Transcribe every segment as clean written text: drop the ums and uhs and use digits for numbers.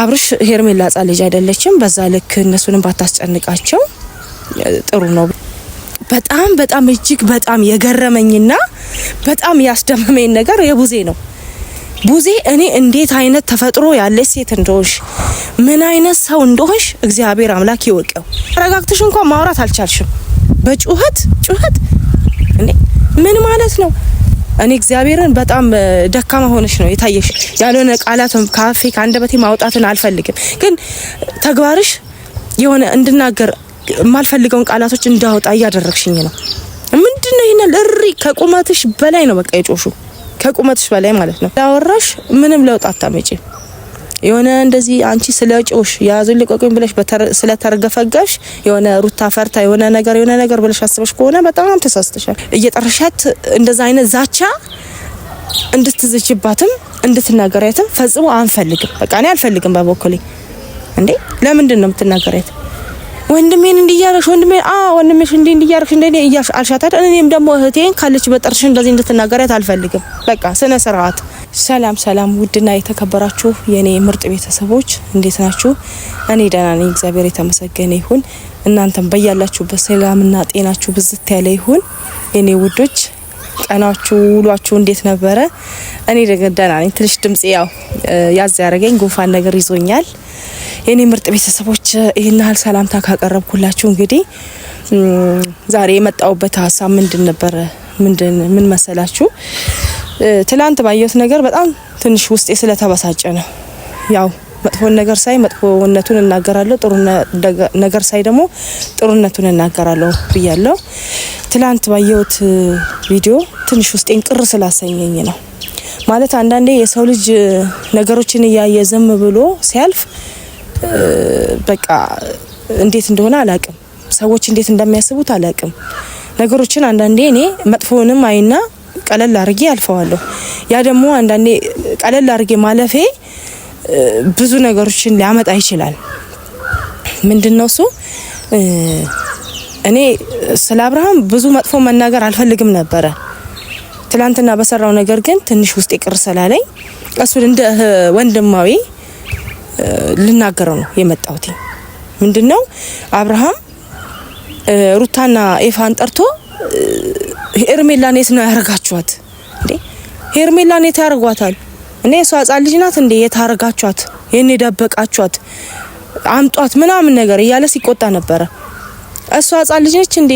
አብርሽ ሄርሜላ ጻ ልጅ አይደለችም በዛ ልክ እነሱንም ባታስጨንቃቸው ጥሩ ነው በጣም በጣም እጅግ በጣም የገረመኝና በጣም ያስደመመኝ ነገር የቡዜ ነው ቡዜ እኔ እንዴት አይነት ተፈጥሮ ያለ ሴት እንደሆንሽ ምን አይነት ሰው እንደሆንሽ እግዚአብሔር አምላክ ይወቀው ረጋግተሽ እንኳን ማውራት አልቻልሽም በጩኸት እንዴ ምን ማለት ነው እኔ እግዚአብሔርን በጣም ደካማ ሆነሽ ነው የታየሽ ያልሆነ ቃላት ካፌ ካንደበቴ ማውጣትን አልፈልግም ግን ተግባርሽ የሆነ እንድናገር ማልፈልገውን ቃላቶች እንዳወጣ ያደረግሽኝ ነው ምንድነው ይሄን ለሪ ከቁመትሽ በላይ ነው በቃ የጮሹ ከቁመትሽ በላይ ማለት ነው ያወራሽ ምንም ለውጥ አታመጪ የሆነ እንደዚህ አንቺ ስለጮሽ ያዙን ልቀቁኝ ብለሽ ስለተረገፈጋሽ የሆነ ሩታ ፈርታ የሆነ ነገር ብለሽ አስበሽ ከሆነ በጣም ተሳስተሻል እየጠረሻት እንደዛ አይነት ዛቻ እንድትዝችባትም እንድትናገሪያትም ፈጽሞ አንፈልግም በቃ እኔ አልፈልግም በበኩሌ እንዴ ለምንድን ነው የምትናገሪያት ወንድሜን እንዲያረሽ ወንድሜሽ እንዲያረሽ እንደኔ እያሽ አልሻታድ እኔም ደግሞ እህቴን ካለች በጥርሽ እንደዚህ እንድትናገሪያት አልፈልግም በቃ ስነ ስርዓት ሰላም ውድና የተከበራችሁ የኔ ምርጥ ቤተሰቦች እንዴት ናችሁ እኔ ደህና ነኝ እግዚአብሔር የተመሰገነ ይሁን እናንተም በያላችሁበት ሰላምና ጤናችሁ ብዝት ያለ ይሁን የኔ ውዶች ቀናችሁ ውሏችሁ እንዴት ነበረ እኔ ደህና ነኝ ትንሽ ድምጽ ያው ያዝ ያረገኝ ጉንፋን ነገር ይዞኛል የኔ ምርጥ ቤተሰቦች ይሄን ሀል ሰላምታ ካቀረብኩላችሁ እንግዲህ ዛሬ የመጣውበት ሀሳብ ምን መሰላችሁ ትላንት ባየሁት ነገር በጣም ትንሽ ውስጤ ስለተበሳጨ ነው ያው መጥፎ ነገር ሳይ መጥፎነቱን እናገራለሁ ጥሩ ነገር ሳይ ደግሞ ጥሩነቱን እናገራለሁ ብያለሁ ትላንት ባየሁት ቪዲዮ ትንሽ ውስጤን ቅር ስላሰኘኝ ነው ማለት አንዳንዴ የሰው ልጅ ነገሮችን ያየ ዝም ብሎ ሲያልፍ በቃ እንዴት እንደሆነ አላቅም ሰዎች እንዴት እንደሚያስቡት አላቅም ነገሮችን አንዳንዴ እኔ መጥፎንም አይና ቀለል አርጌ አልፈዋለሁ ያ ደግሞ አንዳንዴ ቀለል አርጌ ማለፌ ብዙ ነገሮችን ሊያመጣ ይችላል ምንድነው እሱ እኔ ስለ አብርሃም ብዙ መጥፎ መናገር አልፈልግም ነበር ትላንትና በሰራው ነገር ግን ትንሽ ውስጥ ይቅር ስላለኝ እሱን እንደ ወንድማዊ ልናገረው ነው የመጣሁት ምንድነው አብርሃም ሩታና ኤፋን ጠርቶ ሄርሜላን የት ነው ያረጋችኋት እንዴ ሄርሜላን የት ያረጋቷል እኔ እሷ ህጻን ልጅ ናት እንዴ የት አረጋችኋት የኔ ደበቃችኋት አምጧት ምናምን ነገር እያለ ሲቆጣ ነበር እሷ ህጻን ልጅ ነች እንዴ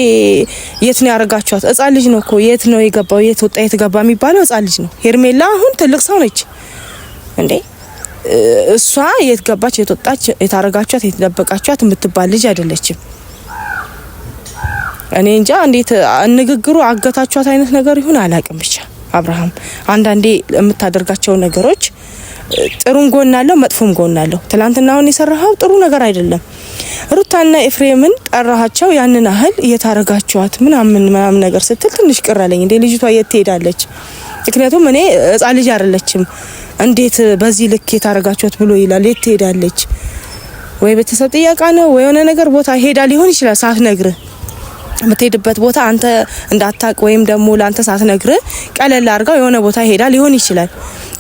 የት ነው ያረጋችኋት ህጻን ልጅ ነው እኮ የት ነው የገባው የት ወጣ የት ገባ የሚባለው ህጻን ልጅ ነው ሄርሜላ አሁን ትልቅ ሰው ነች እንዴ እሷ የት ገባች የት ወጣች የት አረጋችኋት የት ደበቃችኋት የምትባል ልጅ አይደለችም እኔ እንጃ እንዴት ንግግሩ አገታችኋት አይነት ነገር ይሁን አላቅም ብቻ አብርሃም አንዳንዴ የምታደርጋቸው ነገሮች ጥሩን ጎን አለው መጥፎም ጎን አለው ትላንትና አሁን የሰራው ጥሩ ነገር አይደለም ሩታና ኤፍሬምን ጠራሃቸው ያንን አህል የታረጋችኋት ምናምን ነገር ስትል ትንሽ ቅራለኝ እንዴ ልጅቷ የት ትሄዳለች ምክንያቱም እኔ ህጻን ልጅ አይደለችም እንዴት በዚህ ልክ የታረጋችኋት ብሎ ይላል የት ትሄዳለች ወይ ቤተሰብ ጥያቃ ነው ወይ የሆነ ነገር ቦታ ሄዳ ሊሆን ይችላል ሳትነግር የምትሄድበት ቦታ አንተ እንዳታቅ ወይም ደግሞ ላንተ ሳትነግር ቀለል አርጋው የሆነ ቦታ ሄዳ ሊሆን ይችላል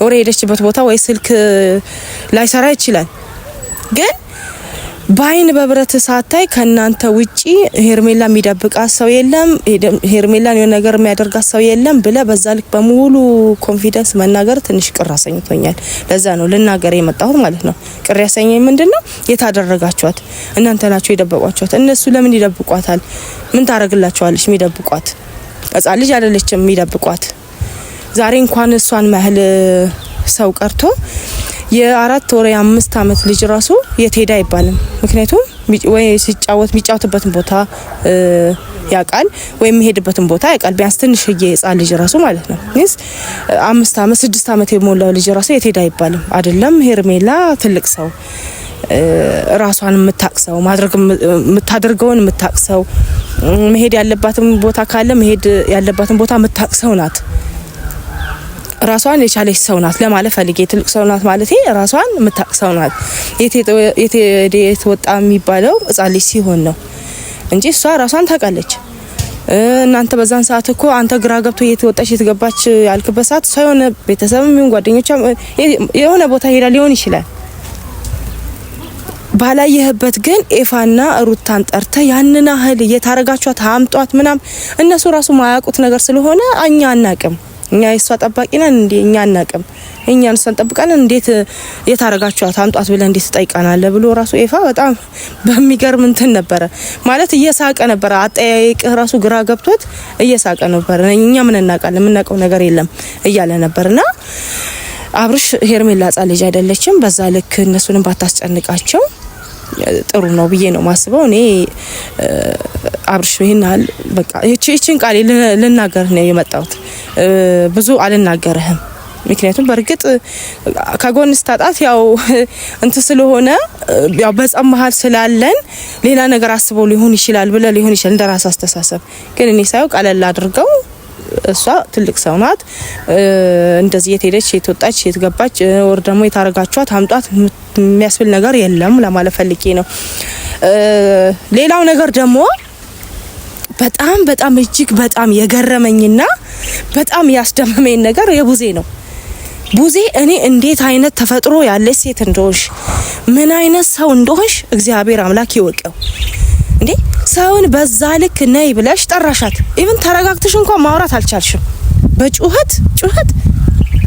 ወሬ ሄደችበት ቦታ ወይ ስልክ ላይ ሰራ ይችላል ግን ባይን በብረት ሳታይ ከናንተ ውጪ ሄርሜላ የሚደብቃት ሰው የለም ሄርሜላን የሆነ ነገር የሚያደርጋት ሰው የለም ብለ በዛ ልክ በሙሉ ኮንፊደንስ መናገር ትንሽ ቅር አሰኝቶኛል ለዛ ነው ልናገር የመጣሁት ማለት ነው ቅር ያሰኘኝ ምንድነው የታደረጋችኋት እናንተ ናችሁ የደበቋችኋት እነሱ ለምን ይደብቋታል ምን ታረግላችኋለሽ የሚደብቋት ህጻን ልጅ አይደለችም የሚደብቋት ዛሬ እንኳን እሷን ማህል ሰው ቀርቶ የ4 ወር የ5 አመት ልጅ ራሱ የትሄዳ አይባልም ምክንያቱም ወይ ሲጫወትበትን ቦታ ያቃል ወይ የሚሄድበትን ቦታ ያቃል ቢያንስ ትንሽዬ ህጻን ልጅ ራሱ ማለት ነው 5 አመት 6 አመት የሞላው ልጅ ራሱ የትሄዳ አይባልም አይደለም ሄርሜላ ትልቅ ሰው ራሷን የምታክሰው ማድረግ የምታደርገውን የምታክሰው መሄድ ያለባትን ቦታ ካለ መሄድ ያለባትን ቦታ የምታክሰው ናት ራሷን የቻለች ሰው ናት ለማለት ፈልጌ ትልቅ ሰው ናት ማለት ራሷን የምታክሰው ናት የት ወጣ የሚባለው ህጻን ልጅ ሲሆን ነው እንጂ እሷ ራሷን ታውቃለች እናንተ በዛን ሰዓት እኮ አንተ ግራ ገብቶ የት ወጣች የት ገባች ያልክበት ሰዓት ሳይሆን ቤተሰብም ይሁን ጓደኞቿ የሆነ ቦታ ሄዳ ሊሆን ይችላል ባላየህበት ግን ኤፋና ሩታን ጠርተ ያንና ህል የታረጋቿት አምጧት ምናም እነሱ ራሱ ማያውቁት ነገር ስለሆነ እኛ አናቅም። እኛ የሷ ጠባቂ ነን እንዴ? እኛ አናቅም። እኛን ሰንጠብቀን እንዴት የታረጋቿት አምጧት ብለ እንዴት ጠይቃናለ ብሎ ራሱ ኤፋ በጣም በሚገርም እንትን ነበር ማለት እየሳቀ ነበር። አጠያይቅ ራሱ ግራ ገብቶት እየሳቀ ነበር። እኛ ምን እናውቃለን? ምናውቀው ነገር የለም እያለ ነበርና አብርሽ ሄርሜላ ጻ ልጅ አይደለችም። በዛ ልክ እነሱንም ባታስጨንቃቸው ጥሩ ነው ብዬ ነው ማስበው። እኔ አብርሽ ይሄናል በቃ እቺን ቃል ልናገር ነው የመጣሁት። ብዙ አልናገርህም። ምክንያቱም በርግጥ ከጎን ስታጣት ያው እንት ስለሆነ ያው በጻም መሃል ስላለን ሌላ ነገር አስበው ሊሆን ይችላል ብለ ሊሆን ይችላል እንደራስ አስተሳሰብ። ግን እኔ ሳይው ቀለል አድርገው እሷ ትልቅ ሰው ናት። እንደዚህ የትሄደች የትወጣች የትገባች ወር ደግሞ የታረጋቿት አምጧት የሚያስብል ነገር የለም ለማለት ፈልጌ ነው። ሌላው ነገር ደግሞ በጣም እጅግ በጣም የገረመኝና በጣም ያስደመመኝ ነገር የቡዜ ነው። ቡዜ እኔ እንዴት አይነት ተፈጥሮ ያለች ሴት እንደሆንሽ ምን አይነት ሰው እንደሆንሽ እግዚአብሔር አምላክ ይወቀው። እንዴ ሰውን በዛ ልክ ነይ ብለሽ ጠራሻት። ኢቭን ተረጋግተሽ እንኳን ማውራት አልቻልሽም። በጩኸት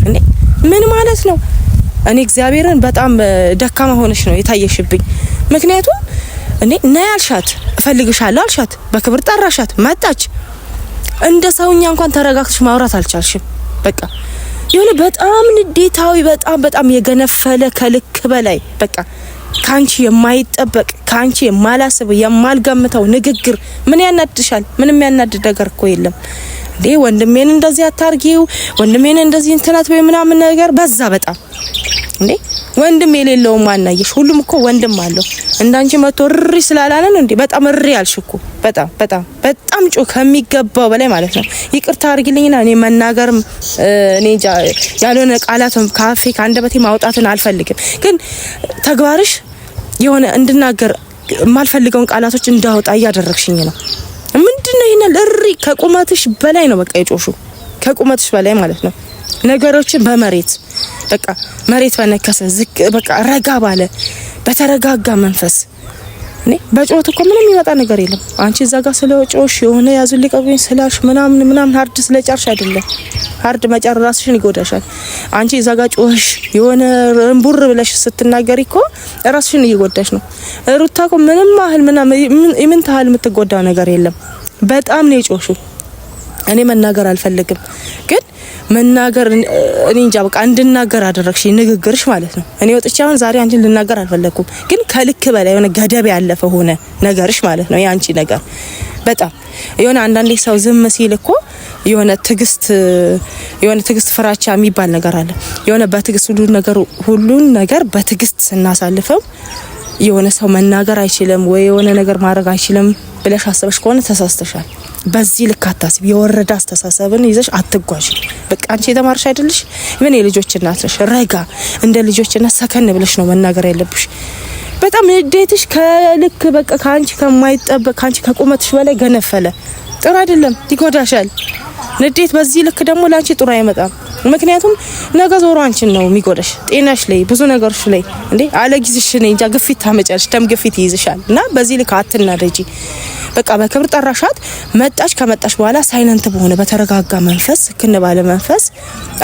እንዴ ምን ማለት ነው? እኔ እግዚአብሔርን በጣም ደካማ ሆነሽ ነው የታየሽብኝ። ምክንያቱም እኔ ነይ አልሻት፣ እፈልግሻለሁ አልሻት፣ በክብር ጠራሻት፣ መጣች። እንደ ሰውኛ እንኳን ተረጋግተሽ ማውራት አልቻልሽም። በቃ የሆነ በጣም ንዴታዊ በጣም የገነፈለ ከልክ በላይ በቃ ካንቺ የማይጠበቅ ካንቺ የማላስብ የማልገምተው ንግግር ምን ያናድሻል? ምንም ያናድድ ነገር እኮ የለም። እንዴ ወንድሜን እንደዚህ አታርጊው፣ ወንድሜን እንደዚህ እንትናት ወይ ምናምን ነገር በዛ በጣም እንዴ ወንድም የሌለው ማናየሽ? ሁሉም እኮ ወንድም አለው። እንዳንቺ መቶ እሪ ስላላለ ነው እንዴ በጣም እሪ ያልሽኩ። በጣም ጮህ ከሚገባው በላይ ማለት ነው። ይቅርታ አርጊልኝና እኔ መናገርም እኔ ያልሆነ ቃላትም ካፌ ካንደበቴ ማውጣትን አልፈልግም። ግን ተግባርሽ የሆነ እንድናገር ማልፈልገውን ቃላቶች እንዳወጣ እያደረግሽኝ ነው። ምንድነው ይሄን ለሪ ከቁመትሽ በላይ ነው። በቃ የጮሹ ከቁመትሽ በላይ ማለት ነው። ነገሮችን በመሬት በቃ መሬት በነከሰ ዝቅ በቃ ረጋ ባለ በተረጋጋ መንፈስ እኔ በጮት እኮ ምንም የሚመጣ ነገር የለም። አንቺ እዛ ጋር ስለጮሽ የሆነ ያዙልቀብኝ ስላሽ ምናምን ሃርድ ስለጫርሽ አይደለም። ሃርድ መጫር ራስሽን ይጎዳሻል። አንቺ እዛ ጋር ጮሽ የሆነ እንቡር ብለሽ ስትናገሪ እኮ ራስሽን እየጎዳሽ ነው። ሩታ እኮ ምንም ማህል ምን ታህል የምትጎዳው ነገር የለም። በጣም ነው የጮሹ። እኔ መናገር አልፈልግም ግን መናገር እኔ እንጃ በቃ እንድናገር አደረግሽ ንግግርሽ ማለት ነው። እኔ ወጥቼ አሁን ዛሬ አንቺን ልናገር አልፈለኩም ግን ከልክ በላይ የሆነ ገደብ ያለፈ ሆነ ነገርሽ ማለት ነው። ያንቺ ነገር በጣም የሆነ አንዳንዴ ሰው ዝም ሲል እኮ የሆነ ትግስት ፍራቻ የሚባል ነገር አለ። የሆነ በትግስት ሁሉን ነገር በትግስት ስናሳልፈው የሆነ ሰው መናገር አይችልም ወይ የሆነ ነገር ማድረግ አይችልም ብለሽ አስበሽ ከሆነ ተሳስተሻል። በዚህ ልክ አታስብ። የወረደ አስተሳሰብን ይዘሽ አትጓዥ። በቃ አንቺ የተማርሽ አይደልሽ? ምን የልጆች እናት ነሽ። ረጋ እንደ ልጆችና ሰከን ብለሽ ነው መናገር ያለብሽ። በጣም ንዴትሽ ከልክ በቃ ካንቺ ከማይጠበቅ ካንቺ ከቁመትሽ በላይ ገነፈለ። ጥሩ አይደለም፣ ይጎዳሻል። ንዴት በዚህ ልክ ደግሞ ላንቺ ጥሩ አይመጣም። ምክንያቱም ነገ ዞሮ አንቺን ነው የሚጎዳሽ፣ ጤናሽ ላይ ብዙ ነገሮች ላይ እንዴ አለጊዜሽ ነኝ እንጃ ግፊት ታመጫለሽ፣ ደም ግፊት ይይዝሻል። እና በዚህ ልክ አትናደጂ። በቃ በክብር ጠራሻት፣ መጣች። ከመጣሽ በኋላ ሳይለንት በሆነ በተረጋጋ መንፈስ ባለ መንፈስ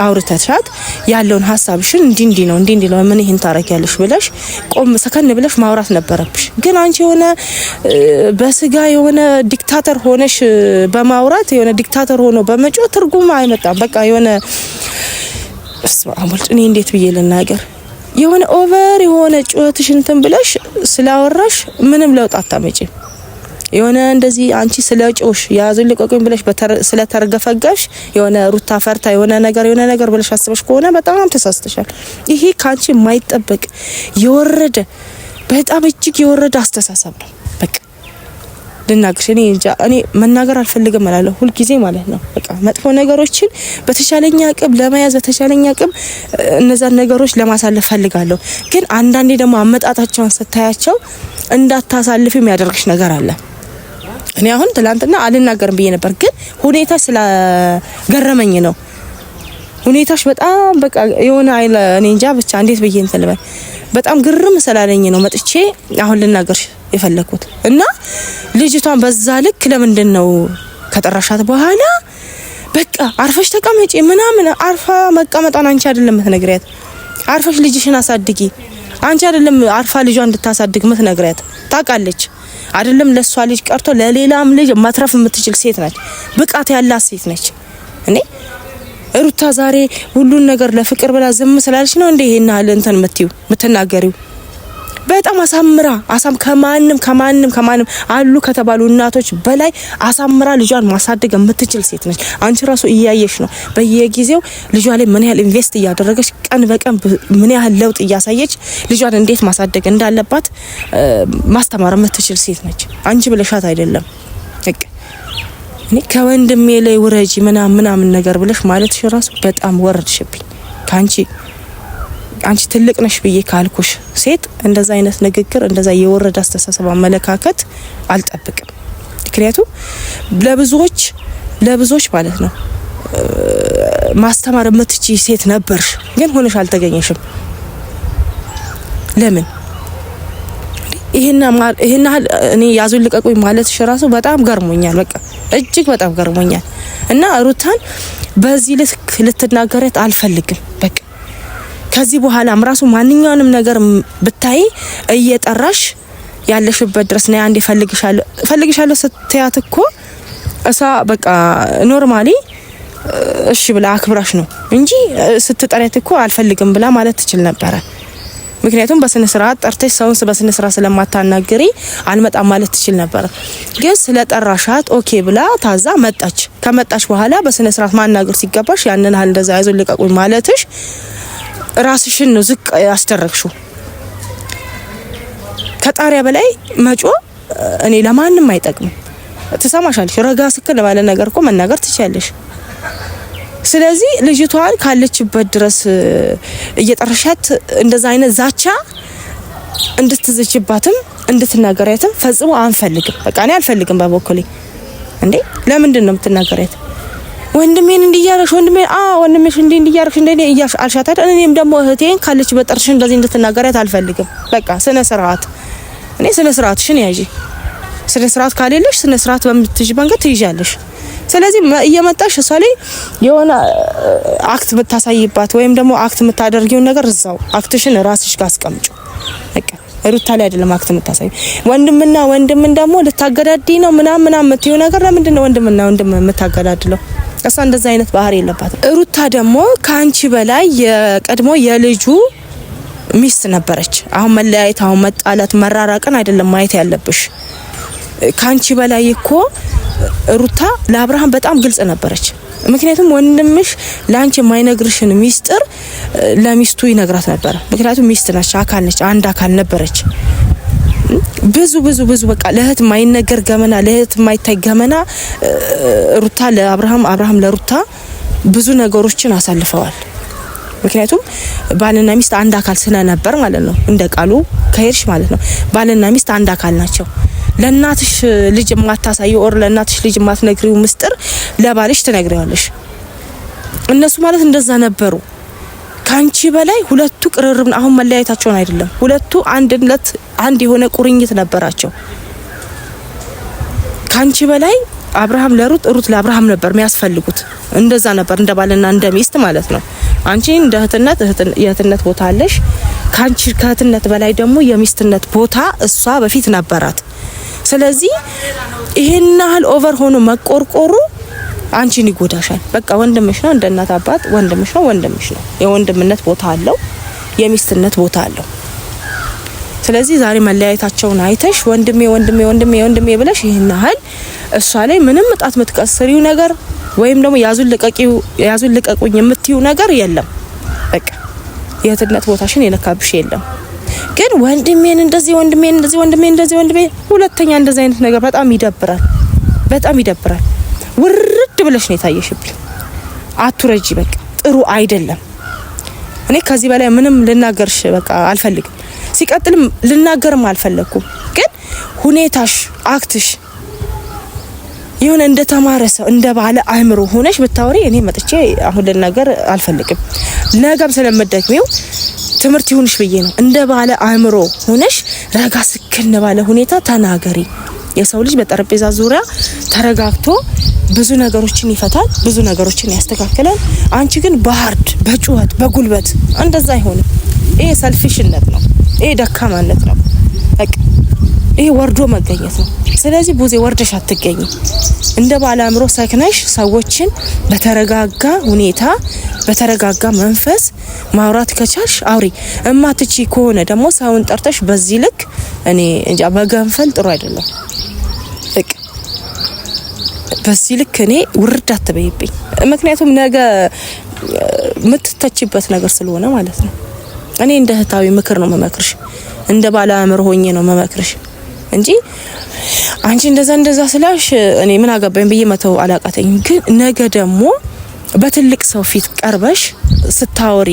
አውርተሻት ያለውን ሀሳብሽን እንዲ ነው ምን ይሄን ታረጊያለሽ ብለሽ ቆም ሰከን ብለሽ ማውራት ነበረብሽ። ግን አንቺ የሆነ በስጋ የሆነ ዲክታተር ሆነሽ በማውራት የሆነ ዲክታተር ሆኖ በመጮ ትርጉም አይመጣም። በቃ የሆነ አሞልጥ እኔ እንዴት ብዬ ልናገር? የሆነ ኦቨር የሆነ ጩኸትሽ እንትን ብለሽ ስላወራሽ ምንም ለውጥ አታመጪም። የሆነ እንደዚህ አንቺ ስለጮሽ ያዙልቀቁኝ ብለሽ ስለተርገፈገሽ የሆነ ሩታ ፈርታ የሆነ ነገር ብለሽ አስበሽ ከሆነ በጣም ተሳስተሻል። ይሄ ካንቺ የማይጠበቅ የወረደ በጣም እጅግ የወረደ አስተሳሰብ ነው። በቃ ልናገርሽ እኔ መናገር አልፈልግም እላለሁ ሁሉ ጊዜ ማለት ነው። በቃ መጥፎ ነገሮችን በተሻለኛ አቅም ለመያዝ በተሻለኛ አቅም እነዛን ነገሮች ለማሳለፍ ፈልጋለሁ። ግን አንዳንዴ ደግሞ አመጣጣቸውን ስታያቸው እንዳታሳልፍ የሚያደርግሽ ነገር አለ። እኔ አሁን ትላንትና አልናገርም ብዬ ነበር ግን ሁኔታ ስለገረመኝ ነው። ሁኔታሽ በጣም በቃ የሆነ አይለ እኔ እንጃ ብቻ እንዴት ብዬ እንትን ልበል በጣም ግርም ስላለኝ ነው መጥቼ አሁን ልናገርሽ የፈለኩት። እና ልጅቷን በዛ ልክ ለምንድነው ከጠራሻት በኋላ በቃ አርፈሽ ተቀመጪ ምናምን አርፋ መቀመጣን አንቺ አይደለም ምትነግሪያት አርፈሽ ልጅሽን አሳድጊ አንቺ አይደለም አርፋ ልጇን እንድታሳድግ ምትነግሪያት ታውቃለች አይደለም ለሷ ልጅ ቀርቶ ለሌላም ልጅ ማትረፍ የምትችል ሴት ነች ብቃት ያላት ሴት ነች እኔ ሩታ ዛሬ ሁሉን ነገር ለፍቅር ብላ ዝም ስላለች ነው እንዴ ይሄን አለ እንትን ምትናገሪው በጣም አሳምራ ከማንም አሉ ከተባሉ እናቶች በላይ አሳምራ ልጇን ማሳደግ የምትችል ሴት ነች አንቺ ራሱ እያየሽ ነው በየጊዜው ልጇ ላይ ምን ያህል ኢንቨስት እያደረገች ቀን በቀን ምን ያህል ለውጥ እያሳየች ልጇን እንዴት ማሳደግ እንዳለባት ማስተማር የምትችል ሴት ነች አንቺ ብለሻት አይደለም እኔ ከወንድሜ ላይ ወረጂ ምናምን ነገር ብለሽ ማለትሽ ራሱ በጣም ወረድሽብኝ አንቺ ትልቅ ነሽ ብዬ ካልኩሽ ሴት እንደዛ አይነት ንግግር እንደዛ የወረደ አስተሳሰብ አመለካከት አልጠብቅም ምክንያቱም ለብዙዎች ማለት ነው ማስተማር የምትችይ ሴት ነበርሽ ግን ሆነሽ አልተገኘሽም ለምን ይሄና እኔ ያዙን ልቀቁኝ ማለትሽ ራሱ በጣም ገርሞኛል በቃ እጅግ በጣም ገርሞኛል እና ሩታን በዚህ ልትናገረት አልፈልግም በቃ ከዚህ በኋላም ራሱ ማንኛውንም ነገር ብታይ እየጠራሽ ያለሽበት ድረስ ነው አንዴ ፈልግሻለሁ ስትያት እኮ እሷ በቃ ኖርማሊ እሺ ብላ አክብራሽ ነው እንጂ ስትጠሪያት እኮ አልፈልግም ብላ ማለት ትችል ነበር ምክንያቱም በስነ ስርዓት ጠርተሽ ሰውን በስነ ስርዓት ስለማታናገሪ አልመጣም ማለት ትችል ነበር ግን ስለጠራሻት ኦኬ ብላ ታዛ መጣች ከመጣች በኋላ በስነ ስርዓት ማናገር ሲገባሽ ያንን ሀል እንደዛ ያዙ ልቀቁኝ ማለትሽ ራስሽን ነው ዝቅ ያስደረግሽው ከጣሪያ በላይ መጮ እኔ ለማንንም አይጠቅም ተሰማሻልሽ ረጋ ስክል ባለ ነገር እኮ መናገር ትችያለሽ ስለዚህ ልጅቷን ካለችበት ድረስ እየጠረሻት እንደዛ አይነት ዛቻ እንድትዝችባትም እንድትናገሪያትም ፈጽሞ አንፈልግም በቃ እኔ አልፈልግም በበኩሌ እንዴ ለምንድን ነው የምትናገሪያት ወንድሜን እንዲያረሽ ወንድሜሽ እንዲያረሽ እንደኔ እያሽ አልሻታ እኔም ደግሞ እህቴን ካለችበት ጠርሽ እንደዚህ እንድትናገሪያት አልፈልግም በቃ ስነ ስርዓትሽን ያዢ ስነ ስርዓት ካለልሽ ስነ ስርዓት በምትጅ መንገድ ትይዣለሽ ስለዚህ እየመጣሽ እሷ ላይ የሆነ አክት የምታሳይባት ወይም ደግሞ አክት የምታደርጊው ነገር እዛው አክትሽን ራስሽ ጋር አስቀምጪ በቃ ሩታ ላይ አይደለም አክት የምታሳይ ወንድምን ደግሞ ልታገዳዲ ነው ምናምን የምትይው ነገር ለምንድን ነው ወንድም የምታገዳድለው እሷ እንደዛ አይነት ባህሪ የለባትም ሩታ ደግሞ ካንቺ በላይ የቀድሞ የልጁ ሚስት ነበረች አሁን መለያየት አሁን መጣላት መራራቅን አይደለም ማየት ያለብሽ ካንቺ በላይ እኮ ሩታ ለአብርሃም በጣም ግልጽ ነበረች ምክንያቱም ወንድምሽ ላንቺ የማይነግርሽን ሚስጥር ለሚስቱ ይነግራት ነበር ምክንያቱም ሚስት ነች አካል ነች አንድ አካል ነበረች ብዙ በቃ ለእህት ማይነገር ገመና ለእህት ማይታይ ገመና ሩታ አብርሃም ለሩታ ብዙ ነገሮችን አሳልፈዋል ምክንያቱም ባልና ሚስት አንድ አካል ስለነበር ማለት ነው እንደ ቃሉ ከሄድሽ ማለት ነው ባልና ሚስት አንድ አካል ናቸው ለናትሽ ልጅ ማታሳዩ ኦር ለናትሽ ልጅ ማትነግሪው ምስጥር ለባልሽ ትነግሪዋለሽ እነሱ ማለት እንደዛ ነበሩ ካንቺ በላይ ሁለቱ ቅርርብ አሁን መለያየታቸውን አይደለም ሁለቱ አንድ የሆነ ቁርኝት ነበራቸው ካንቺ በላይ አብርሃም ሩት ለአብርሃም ነበር የሚያስፈልጉት እንደዛ ነበር እንደ ባልና እንደ ሚስት ማለት ነው አንቺ እንደ የእህትነት ቦታ አለሽ ካንቺ ከእህትነት በላይ ደግሞ የሚስትነት ቦታ እሷ በፊት ነበራት ስለዚህ ይሄን ያህል ኦቨር ሆኖ መቆርቆሩ አንቺን ይጎዳሻል በቃ ወንድምሽ ነው እንደ እናት አባት ወንድምሽ ነው የወንድምነት ቦታ አለው የሚስትነት ቦታ አለው ስለዚህ ዛሬ መለያየታቸውን አይተሽ ወንድሜ ብለሽ ይሄን ያህል እሷ ላይ ምንም ጣት ምትቀስሪው ነገር ወይም ደግሞ ያዙን ልቀቁኝ የምትዩ ነገር የለም በቃ የእህትነት ቦታሽን የነካብሽ የለም ግን ወንድሜን እንደዚህ ሁለተኛ እንደዚህ አይነት ነገር በጣም ይደብራል ውርድ ብለሽ ነው የታየሽብኝ አትረጂ በቃ ጥሩ አይደለም እኔ ከዚህ በላይ ምንም ልናገርሽ በቃ አልፈልግም ሲቀጥልም ልናገርም አልፈለኩም ግን ሁኔታሽ አክትሽ የሆነ እንደ ተማረ ሰው እንደ ባለ አእምሮ ሆነሽ ብታወሪ እኔ መጥቼ አሁን ለነገር አልፈልግም። ነገም ስለምደግሚው ትምህርት ይሁንሽ ብዬ ነው። እንደ ባለ አእምሮ ሆነሽ ረጋ ስክን ባለ ሁኔታ ተናገሪ። የሰው ልጅ በጠረጴዛ ዙሪያ ተረጋግቶ ብዙ ነገሮችን ይፈታል፣ ብዙ ነገሮችን ያስተካክላል። አንቺ ግን በሃርድ በጩኸት በጉልበት እንደዛ አይሆንም። ይሄ ሰልፊሽነት ነው። ይሄ ደካማነት ነው። በቃ ይሄ ወርዶ መገኘት ነው። ስለዚህ ቡዜ ወርደሽ አትገኝ። እንደ ባለ አእምሮ ሰክነሽ ሰዎችን በተረጋጋ ሁኔታ በተረጋጋ መንፈስ ማውራት ከቻልሽ አውሪ። እማትቺ ከሆነ ደግሞ ሰውን ጠርተሽ በዚህ ልክ እኔ እንጃ በገንፈል ጥሩ አይደለም። በቃ በዚህ ልክ እኔ ውርድ አትበይብኝ። ምክንያቱም ነገ ምትተችበት ነገር ስለሆነ ማለት ነው። እኔ እንደ እህታዊ ምክር ነው መመክርሽ፣ እንደ ባለ አእምሮ ሆኜ ነው መመክርሽ እንጂ አንቺ እንደዛ ስላሽ እኔ ምን አገባኝ ብዬ መተው አላቃተኝም። ግን ነገ ደግሞ በትልቅ ሰው ፊት ቀርበሽ ስታወሪ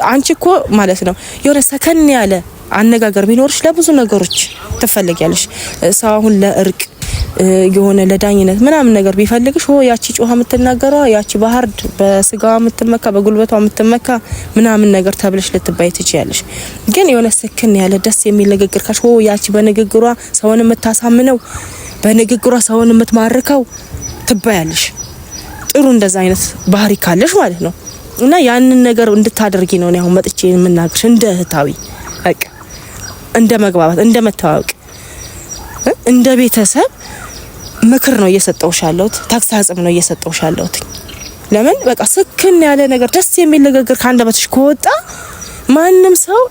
አንቺ እኮ ማለት ነው የሆነ ሰከን ያለ አነጋገር ቢኖርሽ ለብዙ ነገሮች ትፈልጊያለሽ። ሰው አሁን ለእርቅ የሆነ ለዳኝነት ምናምን ነገር ቢፈልግሽ ያቺ ጮሃ የምትናገረው ያቺ በሃርድ በስጋዋ የምትመካ በጉልበቷ የምትመካ ምናምን ነገር ተብለሽ ልትባይ ትችያለሽ። ግን የሆነ ስክን ያለ ደስ የሚል ንግግር ካሽ ያቺ በንግግሯ ሰውን የምታሳምነው በንግግሯ ሰውን የምትማርከው ትባያለሽ። ጥሩ እንደዛ አይነት ባህሪ ካለሽ ማለት ነው። እና ያንን ነገር እንድታደርጊ ነው አሁን መጥቼ የምናገርሽ እንደ እህታዊ በቃ እንደ መግባባት እንደ መተዋወቅ እንደ ቤተሰብ ምክር ነው እየሰጠውሽ ያለሁት። ተግሳጽም ነው እየሰጠውሽ ያለሁት። ለምን በቃ ስክን ያለ ነገር ደስ የሚል ንግግር ካንደበትሽ ከወጣ ማንም ሰው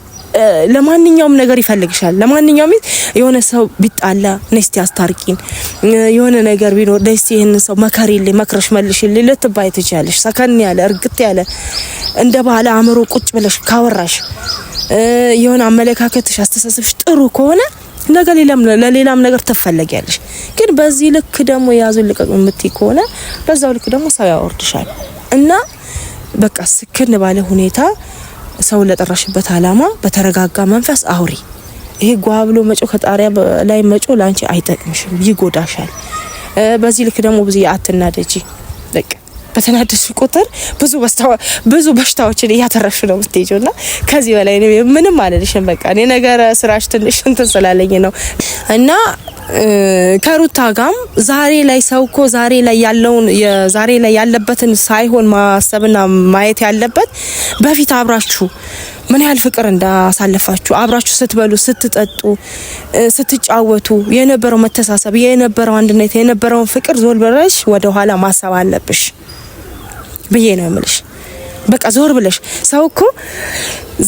ለማንኛውም ነገር ይፈልግሻል። ለማንኛውም የሆነ ሰው ቢጣላ ነስቲ አስታርቂን የሆነ ነገር ቢኖር ደስ ይሄን ሰው መከሪልኝ መክረሽ መልሽልኝ ልትባይ ትችያለሽ። ሰከን ያለ እርግጥ ያለ እንደ ባለ አእምሮ ቁጭ ብለሽ ካወራሽ የሆነ አመለካከትሽ አስተሳሰብሽ ጥሩ ከሆነ ነገ ለሌላም ነገር ተፈለጊያለሽ። ግን በዚህ ልክ ደግሞ ያዙን ልቀቅ የምትይ ከሆነ በዛው ልክ ደግሞ ሰው ያወርድሻል። እና በቃ ስክን ባለ ሁኔታ ሰው ለጠራሽበት አላማ በተረጋጋ መንፈስ አውሪ። ይሄ ጓብሎ መጮ ከጣሪያ ላይ መጮ ላንቺ አይጠቅምሽም፣ ይጎዳሻል። በዚህ ልክ ደግሞ ብዙ አትናደጂ። በቃ በተናደድሽ ቁጥር ብዙ በሽታዎችን እያተረፍሽ ነው የምትሄጂውና ከዚህ በላይ ምንም አልልሽም። በቃ እኔ ነገር ስራሽ ትንሽ እንትን ስላለኝ ነው። እና ከሩታ ጋም ዛሬ ላይ ሰውኮ ዛሬ ላይ ያለበትን ሳይሆን ማሰብና ማየት ያለበት በፊት አብራችሁ ምን ያህል ፍቅር እንዳሳለፋችሁ አብራችሁ ስትበሉ ስትጠጡ ስትጫወቱ የነበረው መተሳሰብ የነበረው አንድነት የነበረው ፍቅር ዞር ብለሽ ወደ ኋላ ማሰብ አለብሽ ብዬ ነው የምልሽ። በቃ ዞር ብለሽ ሰውኮ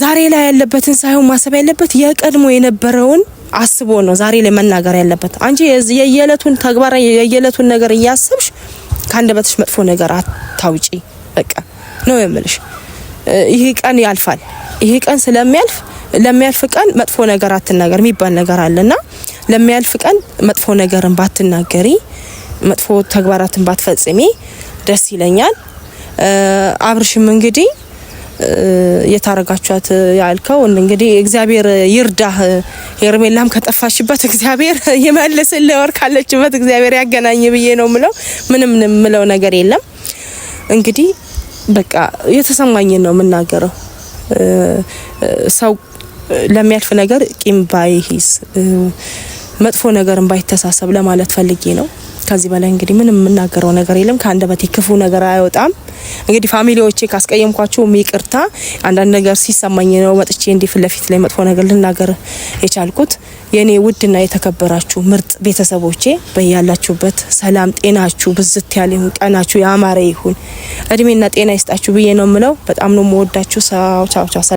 ዛሬ ላይ ያለበትን ሳይሆን ማሰብ ያለበት የቀድሞ የነበረውን አስቦ ነው ዛሬ ላይ መናገር ያለበት። አንቺ የየለቱን ተግባር የየለቱን ነገር እያሰብሽ ካንደበትሽ መጥፎ ነገር አታውጪ። በቃ ነው የምልሽ። ይሄ ቀን ያልፋል። ይሄ ቀን ስለሚያልፍ ለሚያልፍ ቀን መጥፎ ነገር አትናገር የሚባል ነገር አለና ለሚያልፍ ቀን መጥፎ ነገርን ባትናገሪ መጥፎ ተግባራትን ባትፈጽሚ ደስ ይለኛል። አብርሽም እንግዲህ የታረጋችኋት ያልከው እንግዲህ እግዚአብሔር ይርዳህ። ሄርሜላም ከጠፋሽበት እግዚአብሔር ይመልስልህ፣ ወር ካለችበት እግዚአብሔር ያገናኝ ብዬ ነው ምለው። ምንም ምለው ነገር የለም። እንግዲህ በቃ የተሰማኝን ነው የምናገረው። ሰው ለሚያልፍ ነገር ቂም ባይይዝ መጥፎ ነገርን ባይተሳሰብ ለማለት ፈልጌ ነው። ከዚህ በላይ እንግዲህ ምንም የምናገረው ነገር የለም። ከአንደበቴ ክፉ ነገር አይወጣም። እንግዲህ ፋሚሊዎቼ ካስቀየምኳችሁ ይቅርታ። አንዳንድ ነገር ሲሰማኝ ነው መጥቼ እንዲህ ፊት ለፊት ላይ መጥፎ ነገር ልናገር የቻልኩት። የኔ ውድና የተከበራችሁ ምርጥ ቤተሰቦቼ በያላችሁበት ሰላም ጤናችሁ ብዝት ያለ ይሁን፣ ቀናችሁ ያማረ ይሁን፣ እድሜና ጤና ይስጣችሁ ብዬ ነው የምለው። በጣም ነው የምወዳችሁ። ቻው ቻው።